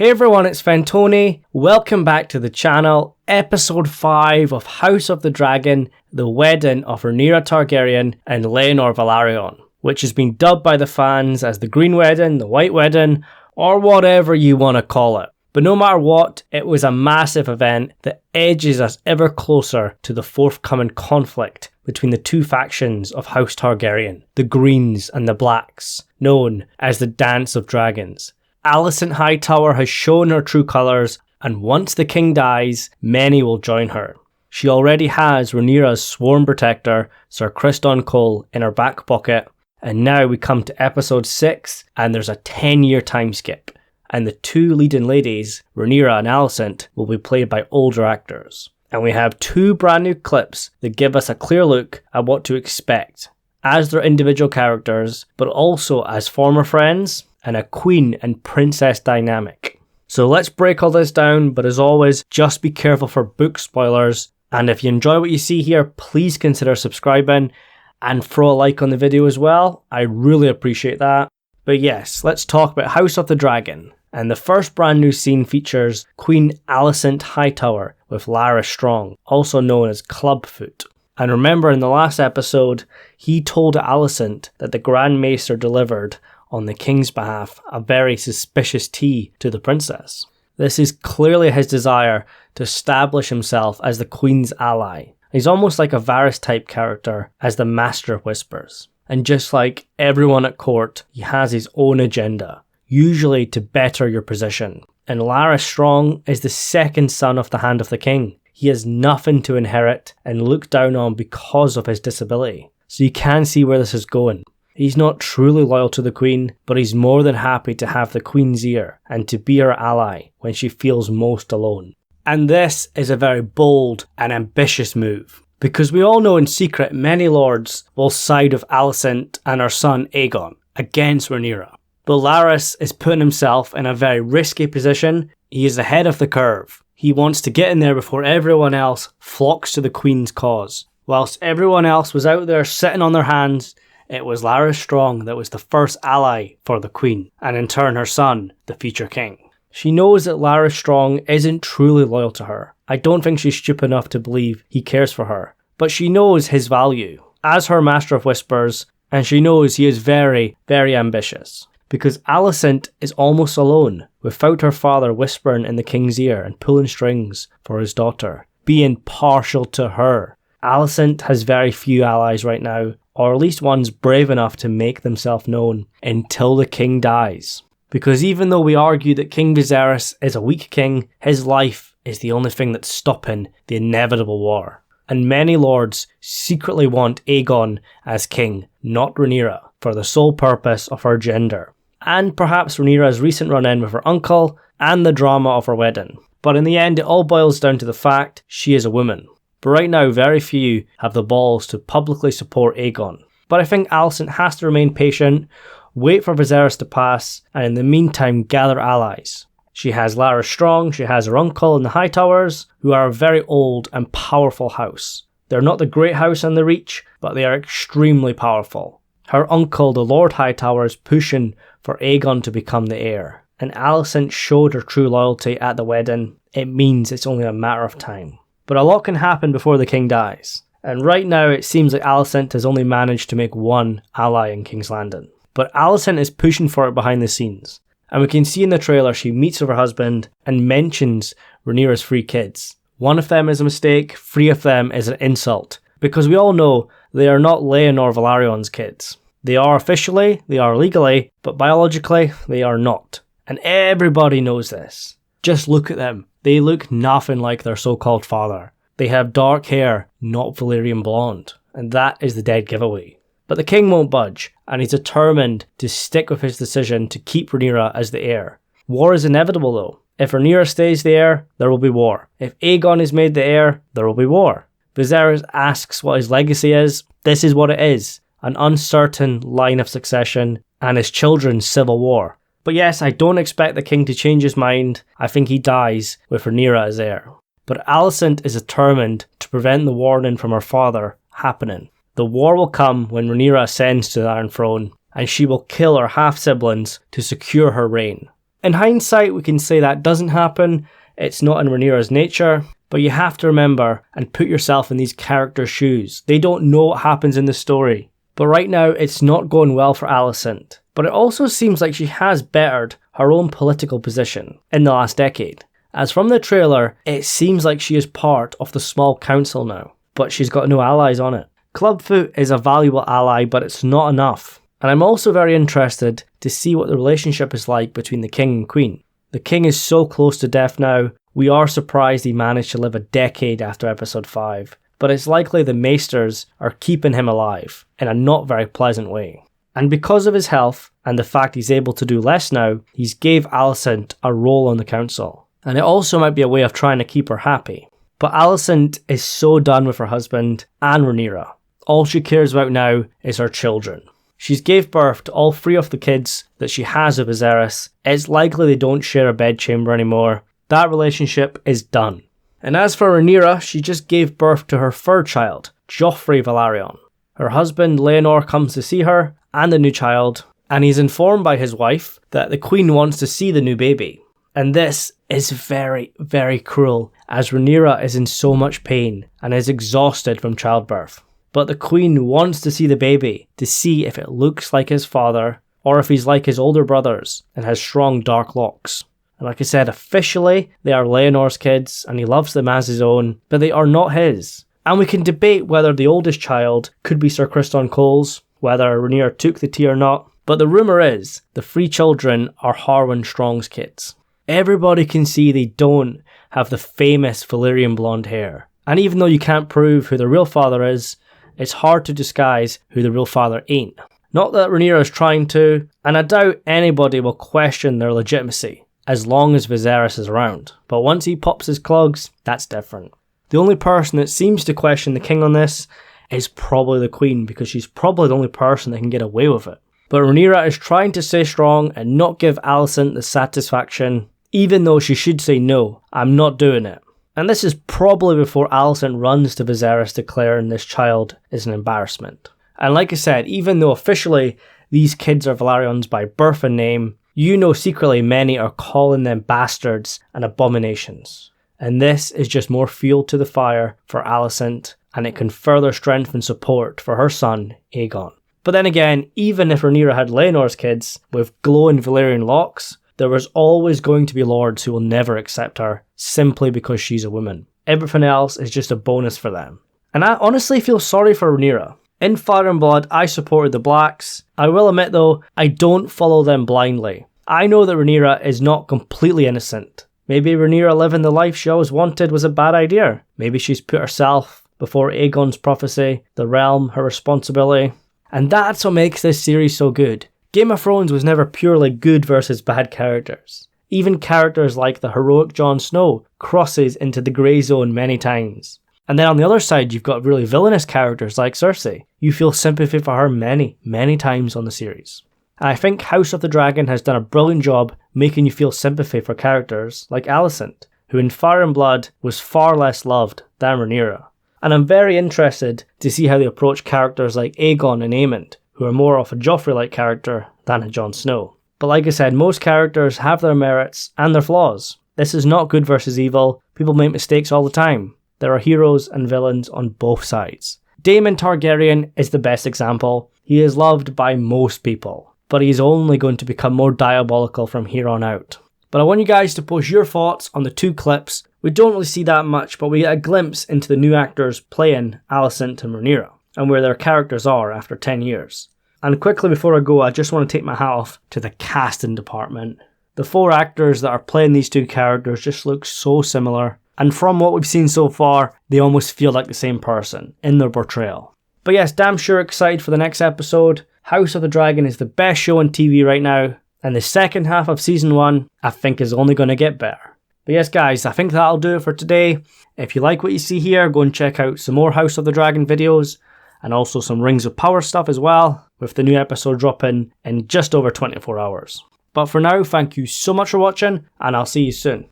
Hey everyone, it's Fentony. Welcome back to the channel. Episode 5 of House of the Dragon, the wedding of Rhaenyra Targaryen and Rhaenyra Targaryen, which has been dubbed by the fans as the Green Wedding, the White Wedding, or whatever you want to call it. But no matter what, it was a massive event that edges us ever closer to the forthcoming conflict between the two factions of House Targaryen, the Greens and the Blacks, known as the Dance of Dragons. Alicent Hightower has shown her true colours, and once the king dies, many will join her. She already has Rhaenyra's sworn protector, Sir Criston Cole, in her back pocket, and now we come to episode 6 and there's a 10-year time skip, and the two leading ladies, Rhaenyra and Alicent, will be played by older actors. And we have 2 brand new clips that give us a clear look at what to expect, as their individual characters, but also as former friends, and a queen and princess dynamic. So let's break all this down, but as always, just be careful for book spoilers, and if you enjoy what you see here, please consider subscribing, and throw a like on the video as well. I really appreciate that. But yes, let's talk about House of the Dragon, and the first brand new scene features Queen Alicent Hightower with Larys Strong, also known as Clubfoot. And remember in the last episode, he told Alicent that the Grand Maester delivered on the king's behalf a very suspicious tea to the princess. This is clearly his desire to establish himself as the queen's ally. He's almost like a Varys type character as the Master of Whispers. And just like everyone at court, he has his own agenda, usually to better your position. And Larys Strong is the second son of the Hand of the King. He has nothing to inherit and looked down on because of his disability. So you can see where this is going. He's not truly loyal to the Queen, but he's more than happy to have the Queen's ear and to be her ally when she feels most alone. And this is a very bold and ambitious move, because we all know in secret many lords will side with Alicent and her son Aegon against Rhaenyra. But Larys is putting himself in a very risky position. He is ahead of the curve. He wants to get in there before everyone else flocks to the Queen's cause. Whilst everyone else was out there sitting on their hands, it was Larys Strong that was the first ally for the Queen, and in turn her son, the future king. She knows that Larys Strong isn't truly loyal to her. I don't think she's stupid enough to believe he cares for her, but she knows his value as her Master of Whispers, and she knows he is very, very ambitious. Because Alicent is almost alone, without her father whispering in the king's ear and pulling strings for his daughter, being partial to her. Alicent has very few allies right now, or at least ones brave enough to make themselves known until the king dies. Because even though we argue that King Viserys is a weak king, his life is the only thing that's stopping the inevitable war. And many lords secretly want Aegon as king, not Rhaenyra, for the sole purpose of her gender. And perhaps Rhaenyra's recent run-in with her uncle, and the drama of her wedding. But in the end, it all boils down to the fact she is a woman. But right now, very few have the balls to publicly support Aegon. But I think Alicent has to remain patient, wait for Viserys to pass, and in the meantime gather allies. She has Larys Strong, she has her uncle and the Hightowers, who are a very old and powerful house. They're not the great house in the Reach, but they are extremely powerful. Her uncle, the Lord Hightower, is pushing for Aegon to become the heir. And Alicent showed her true loyalty at the wedding. It means it's only a matter of time. But a lot can happen before the king dies. And right now it seems like Alicent has only managed to make one ally in King's Landing. But Alicent is pushing for it behind the scenes. And we can see in the trailer she meets with her husband and mentions Rhaenyra's 3 kids. One of them is a mistake, 3 of them is an insult. Because we all know they are not Rhaenyra Targaryen's kids. They are officially, they are legally, but biologically they are not. And everybody knows this. Just look at them. They look nothing like their so-called father. They have dark hair, not Valyrian blonde, and that is the dead giveaway. But the king won't budge, and he's determined to stick with his decision to keep Rhaenyra as the heir. War is inevitable though. If Rhaenyra stays the heir, there will be war. If Aegon is made the heir, there will be war. Viserys asks what his legacy is. This is what it is. An uncertain line of succession, and his children's civil war. But yes, I don't expect the king to change his mind. I think he dies with Rhaenyra as heir. But Alicent is determined to prevent the warning from her father happening. The war will come when Rhaenyra ascends to the Iron Throne, and she will kill her half-siblings to secure her reign. In hindsight, we can say that doesn't happen, it's not in Rhaenyra's nature, but you have to remember and put yourself in these characters' shoes. They don't know what happens in the story. But right now, it's not going well for Alicent. But it also seems like she has bettered her own political position in the last decade. As from the trailer, it seems like she is part of the small council now, but she's got no allies on it. Clubfoot is a valuable ally, but it's not enough. And I'm also very interested to see what the relationship is like between the king and queen. The king is so close to death now, we are surprised he managed to live a decade after episode 5, but it's likely the maesters are keeping him alive in a not very pleasant way. And because of his health and the fact he's able to do less now, he's gave Alicent a role on the council. And it also might be a way of trying to keep her happy. But Alicent is so done with her husband and Rhaenyra. All she cares about now is her children. She's gave birth to all 3 of the kids that she has with Viserys. It's likely they don't share a bedchamber anymore. That relationship is done. And as for Rhaenyra, she just gave birth to her 3rd child, Joffrey Velaryon. Her husband Laenor comes to see her and the new child, and he's informed by his wife that the queen wants to see the new baby. And this is very, very cruel, as Rhaenyra is in so much pain and is exhausted from childbirth. But the queen wants to see the baby to see if it looks like his father or if he's like his older brothers and has strong dark locks. And like I said, officially they are Laenor's kids and he loves them as his own, but they are not his. And we can debate whether the oldest child could be Sir Criston Cole's, whether Rhaenyra took the tea or not, but the rumour is the 3 children are Harwin Strong's kids. Everybody can see they don't have the famous Valyrian blonde hair. And even though you can't prove who the real father is, it's hard to disguise who the real father ain't. Not that Rhaenyra is trying to, and I doubt anybody will question their legitimacy, as long as Viserys is around. But once he pops his clogs, that's different. The only person that seems to question the king on this is probably the queen, because she's probably the only person that can get away with it. But Rhaenyra is trying to stay strong and not give Alicent the satisfaction, even though she should say no, I'm not doing it. And this is probably before Alicent runs to Viserys declaring this child is an embarrassment. And like I said, even though officially these kids are Velaryons by birth and name, you know secretly many are calling them bastards and abominations. And this is just more fuel to the fire for Alicent, and it can further strengthen support for her son, Aegon. But then again, even if Rhaenyra had Laenor's kids with glowing Valyrian locks, there was always going to be lords who will never accept her simply because she's a woman. Everything else is just a bonus for them. And I honestly feel sorry for Rhaenyra. In Fire and Blood, I supported the Blacks. I will admit though, I don't follow them blindly. I know that Rhaenyra is not completely innocent. Maybe Rhaenyra living the life she always wanted was a bad idea. Maybe she's put herself before Aegon's prophecy, the realm, her responsibility. And that's what makes this series so good. Game of Thrones was never purely good versus bad characters. Even characters like the heroic Jon Snow crosses into the grey zone many times. And then on the other side, you've got really villainous characters like Cersei. You feel sympathy for her many, many times on the series. And I think House of the Dragon has done a brilliant job making you feel sympathy for characters like Alicent, who in Fire and Blood was far less loved than Rhaenyra. And I'm very interested to see how they approach characters like Aegon and Aemond, who are more of a Joffrey-like character than a Jon Snow. But like I said, most characters have their merits and their flaws. This is not good versus evil. People make mistakes all the time. There are heroes and villains on both sides. Daemon Targaryen is the best example. He is loved by most people, but he's only going to become more diabolical from here on out. But I want you guys to post your thoughts on the 2 clips. We don't really see that much, but we get a glimpse into the new actors playing Alicent and Rhaenyra, and where their characters are after 10 years. And quickly before I go, I just want to take my hat off to the casting department. The 4 actors that are playing these 2 characters just look so similar, and from what we've seen so far, they almost feel like the same person in their portrayal. But yes, damn sure excited for the next episode. House of the Dragon is the best show on TV right now, and the second half of season 1 I think is only going to get better. But yes guys, I think that'll do it for today. If you like what you see here, go and check out some more House of the Dragon videos, and also some Rings of Power stuff as well, with the new episode dropping in just over 24 hours. But for now, thank you so much for watching, and I'll see you soon.